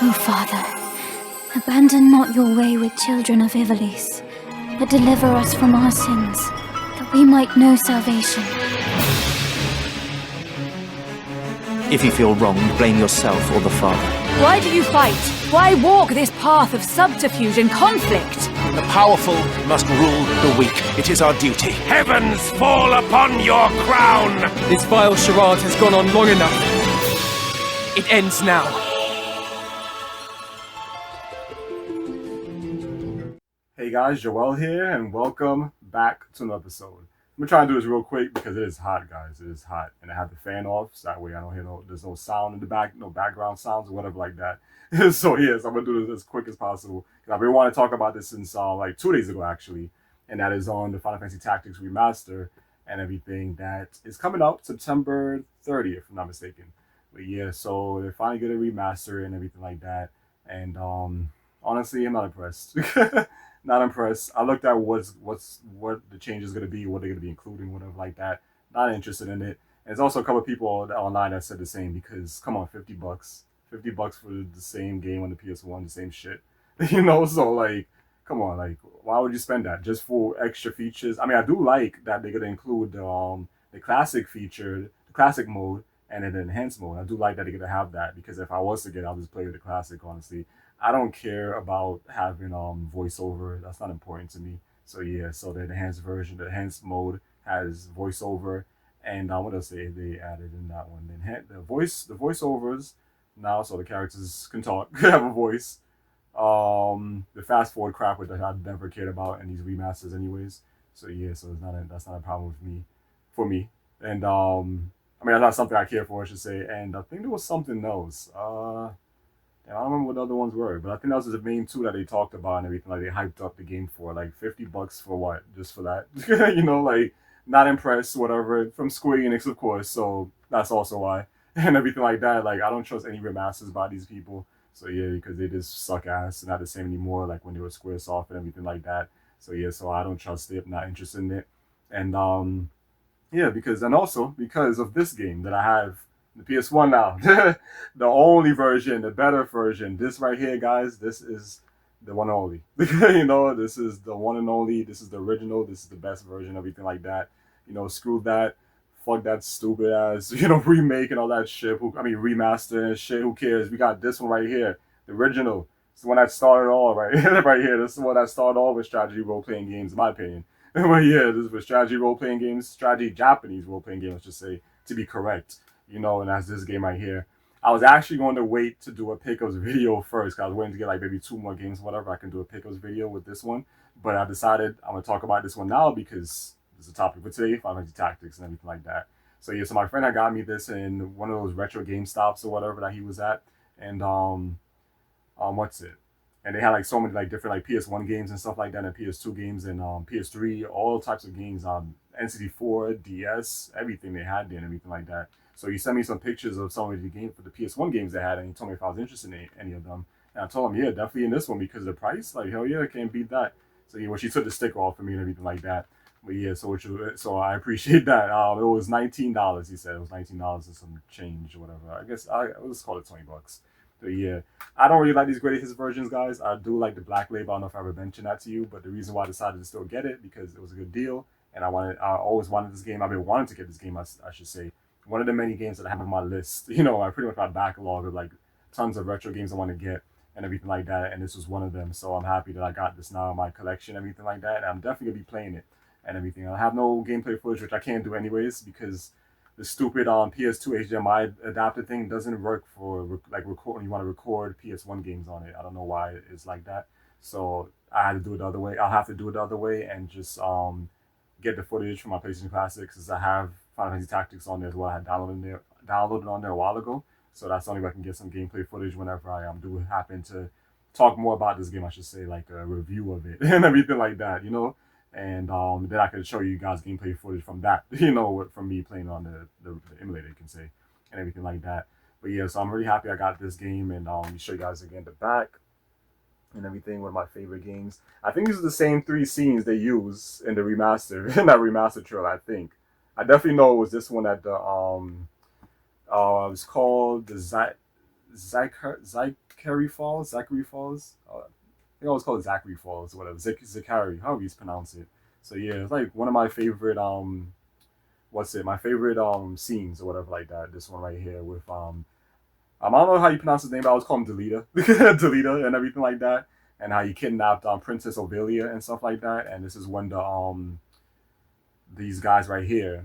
O Father, abandon not your way with children of Ivalice, but deliver us from our sins, that we might know salvation. If you feel wronged, blame yourself or the Father. Why do you fight? Why walk this path of subterfuge and conflict? The powerful must rule the weak. It is our duty. Heavens fall upon your crown! This vile charade has gone on long enough. It ends now. Hey guys, Joel here, and welcome back to another episode. I'm gonna try and do this real quick because it is hot, guys. It is hot, and I have the fan off, so that way I don't hear there's no sound in the back, no background sounds or whatever like that. So yes, I'm gonna do this as quick as possible. I've been wanting to talk about this since like 2 days ago actually, and that is on the Final Fantasy Tactics Remaster and everything that is coming out September 30th, if I'm not mistaken. But yeah, so they're finally gonna remaster and everything like that, and honestly, I'm not impressed. Not impressed. I looked at what the change is going to be, what they're going to be including, whatever like that. Not interested in it. And there's also a couple of people online that said the same because, come on, $50. $50 for the same game on the PS1, the same shit. So like, come on, like, why would you spend that? Just for extra features? I mean, I do like that they're going to include the classic feature, the classic mode, and then the enhanced mode. I do like that they're going to have that because if I was to get it, I'll just play with the classic, honestly. I don't care about having voiceover. That's not important to me. So yeah, so the enhanced version, the enhanced mode has voiceover, and what else they added in that one? The voiceovers now, so the characters can talk, have a voice. The fast forward crap that I've never cared about in these remasters, anyways. So yeah, so that's not a problem for me. And I mean, that's not something I care for, I should say. And I think there was something else. I don't remember what the other ones were, but I think that was the main two that they talked about and everything. Like they hyped up the game for like $50 for what? Just for that, like not impressed, whatever. From Square Enix, of course. So that's also why and everything like that. Like I don't trust any remasters by these people. So yeah, because they just suck ass and not the same anymore. Like when they were SquareSoft and everything like that. So yeah, so I don't trust it. Not interested in it. And yeah, because of this game that I have. The PS1 now, the only version, the better version. This right here, guys, this is the one and only. This is the one and only. This is the original. This is the best version, everything like that. Screw that. Fuck that stupid ass, remake and all that shit. Remaster and shit. Who cares? We got this one right here, the original. It's the one that started all right, right here. This is the one that started all with strategy role-playing games, in my opinion. But yeah, this is with strategy role-playing games, strategy Japanese role-playing games, I should say, to be correct. And that's this game right here. I was actually going to wait to do a pickups video first, because I was waiting to get like maybe 2 more games, whatever. I can do a pickups video with this one. But I decided I'm going to talk about this one now because it's a topic for today, Final Fantasy Tactics and everything like that. So yeah, so my friend had got me this in one of those retro game stops or whatever that he was at. And what's it? And they had like so many like different like PS1 games and stuff like that, and PS2 games and PS3, all types of games, NCT4, DS, everything they had there and everything like that. So he sent me some pictures of some of the games for the PS1 games they had, and he told me if I was interested in any of them. And I told him, yeah, definitely in this one because of the price. Like, hell yeah, I can't beat that. So yeah, she took the sticker off for me and everything like that. But yeah, so I appreciate that. It was $19. He said it was $19 and some change or whatever. I guess let's call it $20. So yeah, I don't really like these greatest hits versions, guys. I do like the Black Label. I don't know if I ever mentioned that to you, but the reason why I decided to still get it because it was a good deal, and I always wanted this game. I've been wanting to get this game, I should say. One of the many games that I have on my list. I pretty much my backlog of like tons of retro games I want to get and everything like that. And this was one of them. So I'm happy that I got this now in my collection, everything like that. And I'm definitely gonna be playing it and everything. I have no gameplay footage, which I can't do anyways because the stupid PS2 HDMI adapter thing doesn't work for like record when you want to record PS1 games on it. I don't know why it's like that. So I had to do it the other way. I'll have to do it the other way and just get the footage from my PlayStation Classics since I have Final Fantasy Tactics on there as well. I had downloaded on there a while ago, so that's the only way I can get some gameplay footage whenever I do happen to talk more about this game. I should say like a review of it and everything like that, and then I could show you guys gameplay footage from that, from me playing on the emulator, you can say, and everything like that. But yeah, so I'm really happy I got this game, and let me show you guys again the back and everything. One of my favorite games. I think these are the same 3 scenes they use in the remaster, in that remaster trailer. I think. I definitely know it was this one at the it was called the Zachary Falls. Zachary Falls. I think I always call it Zachary Falls, whatever. Zachary, however you pronounce it. So yeah, it's like one of my favorite what's it? My favorite scenes or whatever like that. This one right here with I don't know how you pronounce his name, but I always call him Delita, Delita, and everything like that, and how he kidnapped Princess Ovelia and stuff like that. And this is when these guys right here,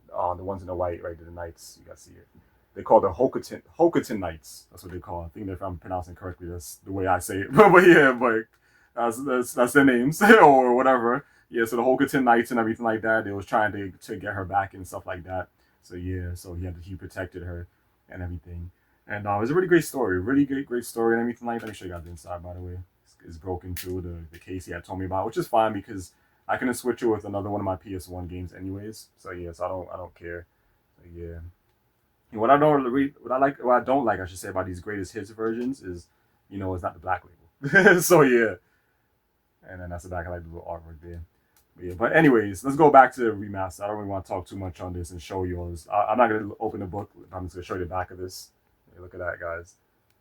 the ones in the white, right, the knights, you guys see it. They call the Hokotan Knights. That's what they call. I think if I'm pronouncing correctly, that's the way I say it. but yeah, but that's their names or whatever. Yeah, so the Hokotan Knights and everything like that. They was trying to get her back and stuff like that. So yeah, so he protected her and everything. And it was a really great story, really great story and everything like that. Let me show you guys the inside, by the way. It's broken through the case he had told me about, which is fine because I can switch it with another one of my PS1 games anyways. So yeah, so I don't care. So yeah. And what I don't like, I should say, about these greatest hits versions is, it's not the black label. So yeah. And then that's the back. I like the little artwork there. But anyways, let's go back to the remaster. I don't really want to talk too much on this and show you all this. I'm not going to open the book. I'm just going to show you the back of this. Hey, look at that, guys.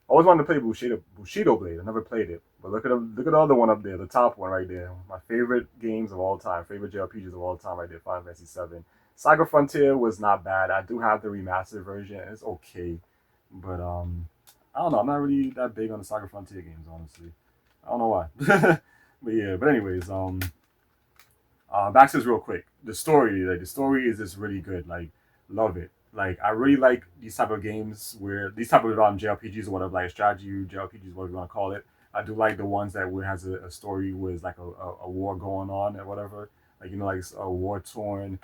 I always wanted to play Bushido Blade. I never played it. But look at the other one up there, the top one right there. My favorite games of all time, favorite JRPGs of all time right there, Final Fantasy 7. Saga Frontier was not bad. I do have the remastered version. It's okay. But I don't know. I'm not really that big on the Saga Frontier games, honestly. I don't know why. But yeah, but anyways, back to this real quick. The story is just really good. Like, love it. Like, I really like these type of games where these type of JRPGs or whatever, like strategy JRPGs, whatever you want to call it. I do like the ones that where it has a story where it's like a war going on or whatever. Like, like a war torn,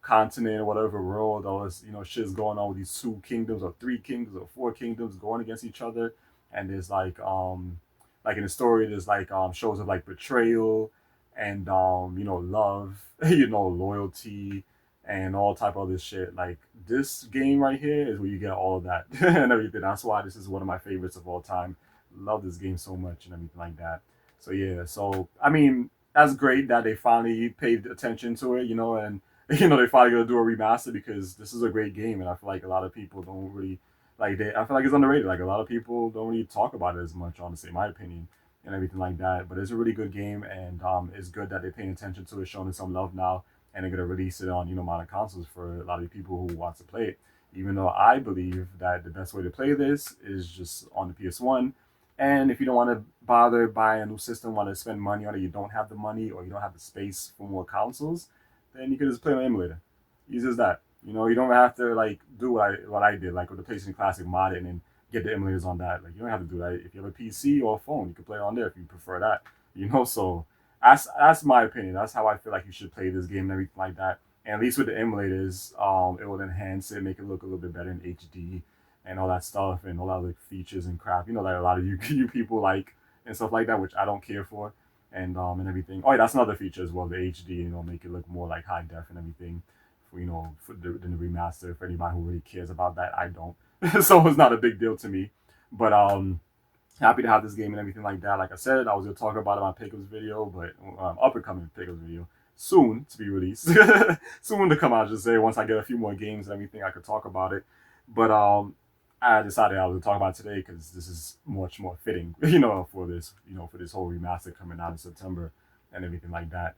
continent or whatever world, all this, shit's going on with these 2 kingdoms or 3 kingdoms or 4 kingdoms going against each other. And there's like in the story, there's like shows of like betrayal and love, loyalty and all type of this shit. Like, this game right here is where you get all of that and everything. That's why this is one of my favorites of all time. Love this game so much and everything like that. So yeah, so I mean, that's great that they finally paid attention to it, and they finally gonna do a remaster because this is a great game, and I feel like a lot of people don't really I feel like it's underrated. Like, a lot of people don't really talk about it as much, honestly, in my opinion, and everything like that. But it's a really good game, and it's good that they're paying attention to it, showing it some love now, and they're gonna release it on modern consoles for a lot of people who want to play it. Even though I believe that the best way to play this is just on the PS1. And if you don't want to bother buying a new system, want to spend money on it, you don't have the money or you don't have the space for more consoles, then you can just play on an emulator. Easy as that. You don't have to do what I did, like with the PlayStation Classic, mod it and then get the emulators on that. Like, you don't have to do that. If you have a PC or a phone, you can play it on there if you prefer that. So that's my opinion. That's how I feel like you should play this game and everything like that. And at least with the emulators, it will enhance it, make it look a little bit better in HD. And all that stuff and all that other features and crap, that a lot of you people like and stuff like that, which I don't care for, and everything. Oh yeah, that's another feature as well, the HD, make it look more like high def and everything, for the remaster. For anybody who really cares about that, I don't, so it's not a big deal to me. But happy to have this game and everything like that. Like I said, I was gonna talk about it on Pickups video, but up and coming Pickups video soon to be released, soon to come out. Just say once I get a few more games and everything, I could talk about it. But I decided I was going to talk about it today because this is much more fitting, for this, for this whole remaster coming out in September and everything like that.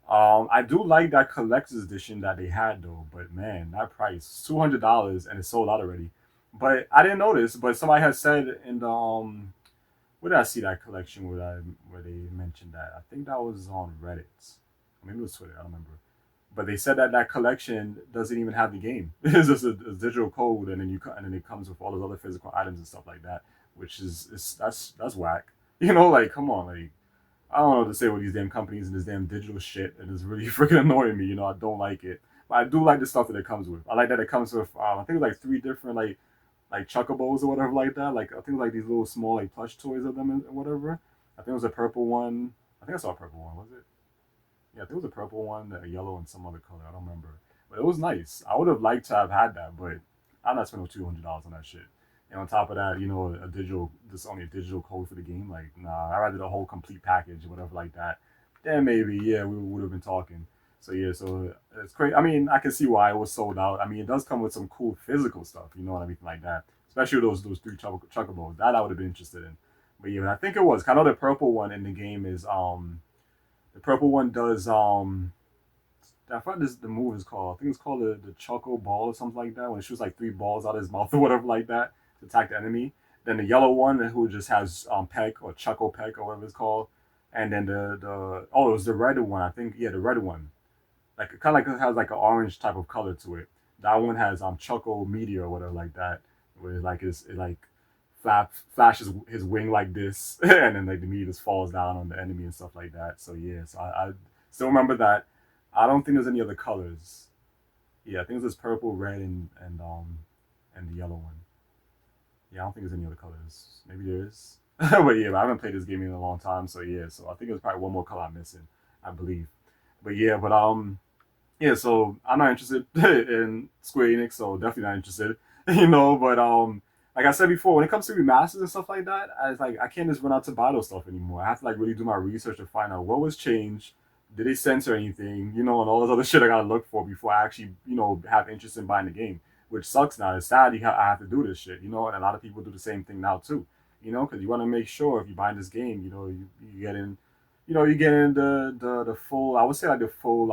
I do like that collector's edition that they had though, but man, that price, $200, and it's sold out already. But I didn't notice, but somebody had said in the where did I see that collection where they mentioned that? I think that was on Reddit. Maybe it was Twitter, I don't remember. But they said that collection doesn't even have the game. It's just a digital code, and then it comes with all those other physical items and stuff like that, which that's whack. Like, come on, like, I don't know what to say with these damn companies and this damn digital shit, and it's really freaking annoying me. I don't like it, but I do like the stuff that it comes with. I like that it comes with I think it's like 3 different like chocobos or whatever like that. Like, I think it was like these little small like plush toys of them and whatever. I think it was a purple one. I think I saw a purple one. Was it? Yeah, there was a purple one, a yellow, and some other color. I don't remember. But it was nice. I would have liked to have had that, but I'm not spending $200 on that shit. And on top of that, only a digital code for the game. Like, nah, I'd rather the whole complete package or whatever like that. Then maybe, yeah, we would have been talking. So yeah, so it's crazy. I mean, I can see why it was sold out. I mean, it does come with some cool physical stuff, and everything like that. especially those three chocobos. That I would have been interested in. But yeah, I think it was. I know the purple one in the game is the purple one does I forgot this the move is called. I think it's called the Choco Ball or something like that. When it shoots like three balls out of his mouth or whatever like that to attack the enemy. Then the yellow one who just has Peck or Choco Peck or whatever it's called. And then the it was the red one. I think the red one. Like it kind of like it has like an orange type of color to it. That one has Choco Meteor or whatever like that. Where it like flashes his wing like this, and then like the meteor just falls down on the enemy and stuff like that. So yeah, so I still remember that. I don't think there's any other colors. Yeah, I think it's just purple, red, and the yellow one. Yeah, I don't think there's any other colors. Maybe there is. But yeah, I haven't played this game in a long time, so yeah, so I think there's probably one more color I'm missing, I believe. But yeah, yeah, so I'm not interested in Square Enix, so definitely not interested. But like I said before, when it comes to remasters and stuff like that, I can't just run out to buy those stuff anymore. I have to like really do my research to find out what was changed. Did they censor anything, and all this other shit I gotta look for before I actually, have interest in buying the game. Which sucks now. It's sad I have to do this shit, and a lot of people do the same thing now too, because you want to make sure if you're buying this game, you get in, you get in the full, I would say like the full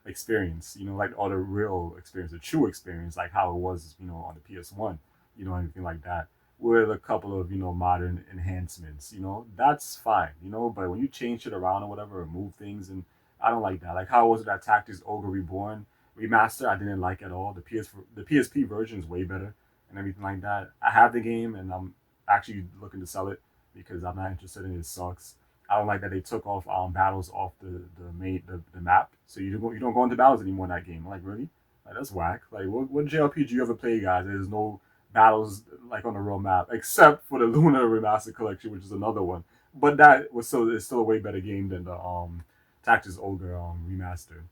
experience, like all the real experience, the true experience, like how it was, on the PS1, anything like that, with a couple of, modern enhancements, that's fine, but when you change it around or whatever, or move things, and I don't like that. Like how was it that Tactics Ogre Reborn remaster? I didn't like at all. The PSP version is way better and everything like that. I have the game and I'm actually looking to sell it because I'm not interested in it. It sucks. I don't like that they took off battles off the map, so you don't go into battles anymore in that game. I'm like, really? Like, that's whack. Like, what JRPG you ever play, guys? There's no battles like on the real map, except for the Luna Remaster Collection, which is another one. But it's still a way better game than the Tactics Ogre Remaster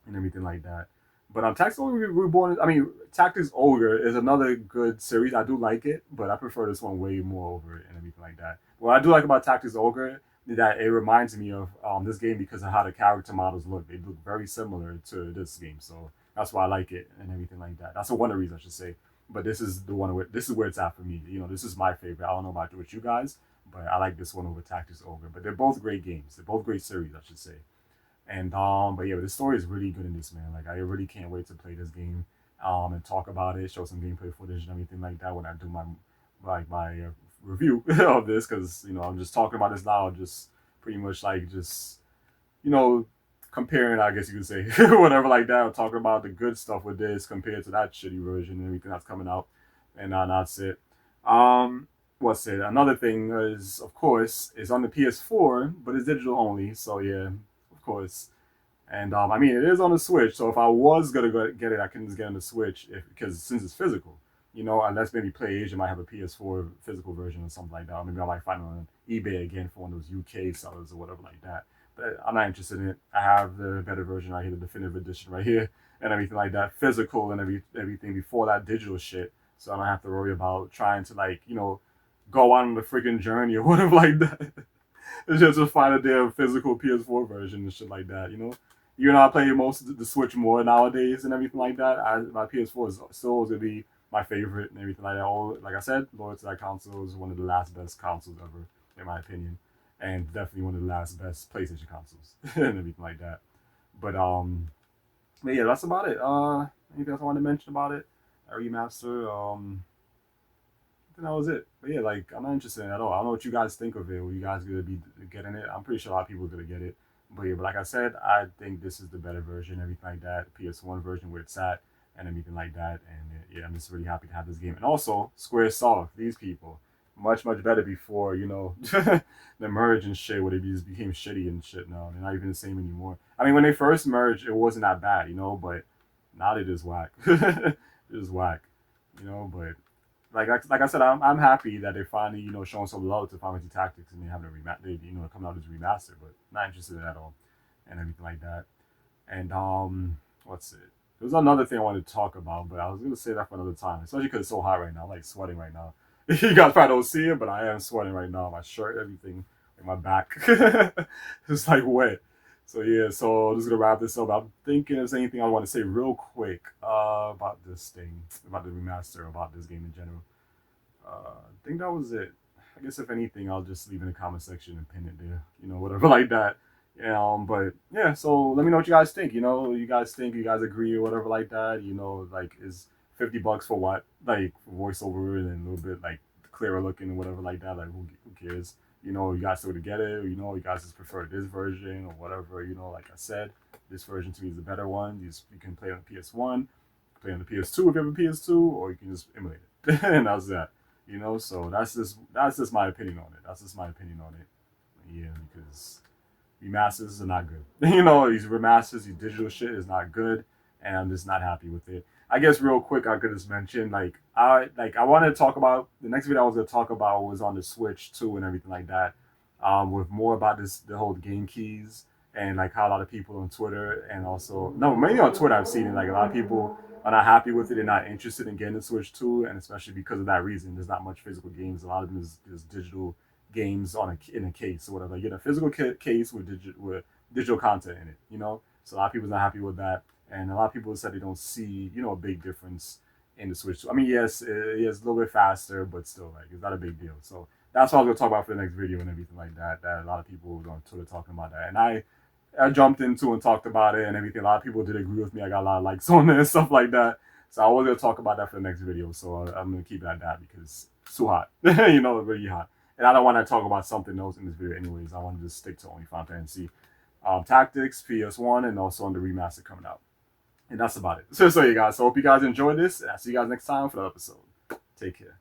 and everything like that. But Tactics Ogre Reborn, Tactics Ogre is another good series. I do like it, but I prefer this one way more over it and everything like that. What I do like about Tactics Ogre is that it reminds me of this game because of how the character models look. They look very similar to this game, so that's why I like it and everything like that. That's one of the reasons I should say. But this is where it's at for me. This is my favorite. I don't know about it with you guys, but I like this one over Tactics Ogre. But they're both great games. They're both great series, I should say. And but yeah, the story is really good in this, man. Like I really can't wait to play this game, and talk about it, show some gameplay footage and everything like that when I do my review of this, because I'm just talking about this now, just pretty much like just comparing, I guess you could say, whatever like that, or talking about the good stuff with this compared to that shitty version and everything that's coming out, and that's it. What's it? Another thing is, of course, is on the PS4, but it's digital only, so yeah. Course, and it is on the Switch, so if I was gonna go get it, I can just get on the Switch because since it's physical, unless maybe PlayAsia might have a PS4 physical version or something like that, or maybe I might find it on eBay again for one of those UK sellers or whatever like that. But I'm not interested in it. I have the better version right here, the definitive edition right here, and everything like that, physical and everything before that digital shit. So I don't have to worry about trying to go on the freaking journey or whatever like that. It's just to find a damn physical PS4 version and shit like that, I play most of the Switch more nowadays and everything like that. My PS4 is still going to be my favorite and everything like that. Like I said, loyal to that console is one of the last best consoles ever, in my opinion. And definitely one of the last best PlayStation consoles and everything like that. But yeah, that's about it. Anything else I want to mention about it? A remaster, I think that was it. But yeah, I'm not interested in it at all. I don't know what you guys think of it. Were you guys gonna be getting it? I'm pretty sure a lot of people are gonna get it. But yeah, but like I said, I think this is the better version, everything like that. PS1 version where it's at and everything like that. And yeah, I'm just really happy to have this game. And also, Squaresoft, these people, much better before the merge and shit, where they just became shitty and shit. Now they're not even the same anymore. When they first merged, it wasn't that bad, but now they just whack. It is whack, but. Like I said, I'm happy that they're finally showing some love to Final Fantasy Tactics and they having coming out as a remaster, but not interested in that at all and everything like that. And what's it? There was another thing I wanted to talk about, but I was gonna say that for another time, especially because it's so hot right now. I'm sweating right now. You guys probably don't see it, but I am sweating right now. My shirt, everything, and my back, it's wet. So yeah, so just gonna wrap this up. I'm thinking if there's anything I want to say real quick about this thing, about the remaster, about this game in general. I think that was it. I guess if anything, I'll just leave in the comment section and pin it there. Whatever like that. But yeah, so let me know what you guys think. You guys think, you guys agree or whatever like that. Like is $50 for what? Like for voiceover and a little bit like clearer looking or whatever like that. Like who cares? You guys still to get it. You guys just prefer this version or whatever. Like I said, this version to me is the better one. You can play on the PS1, play on the PS2 if you have a PS2, or you can just emulate it. And that's that. So that's just my opinion on it. That's just my opinion on it. Yeah, because remasters are not good. These remasters, these digital shit is not good, and I'm just not happy with it. I guess real quick, I could just mention I wanted to talk about the next video I was gonna talk about was on the Switch too and everything like that. With more about the whole game keys and like how a lot of people on Twitter and also mainly on Twitter I've seen it, like a lot of people are not happy with it. They're not interested in getting the Switch 2, and especially because of that reason. There's not much physical games. A lot of them is digital games in a case or whatever. You get a physical case with digital content in it. So a lot of people's not happy with that, and a lot of people said they don't see a big difference in the Switch 2. I mean, yes, it's a little bit faster, but still, like, it's not a big deal. So that's what I was gonna talk about for the next video and everything like that. That a lot of people were on Twitter talking about that, and I jumped into and talked about it and everything. A lot of people did agree with me. I got a lot of likes on it and stuff like that. So I was going to talk about that for the next video. So I'm going to keep it at that because it's too hot. It's really hot. And I don't want to talk about something else in this video anyways. I want to just stick to only Final Fantasy Tactics, PS1, and also on the remaster coming out. And that's about it. So you guys. So hope you guys enjoyed this. And I'll see you guys next time for the episode. Take care.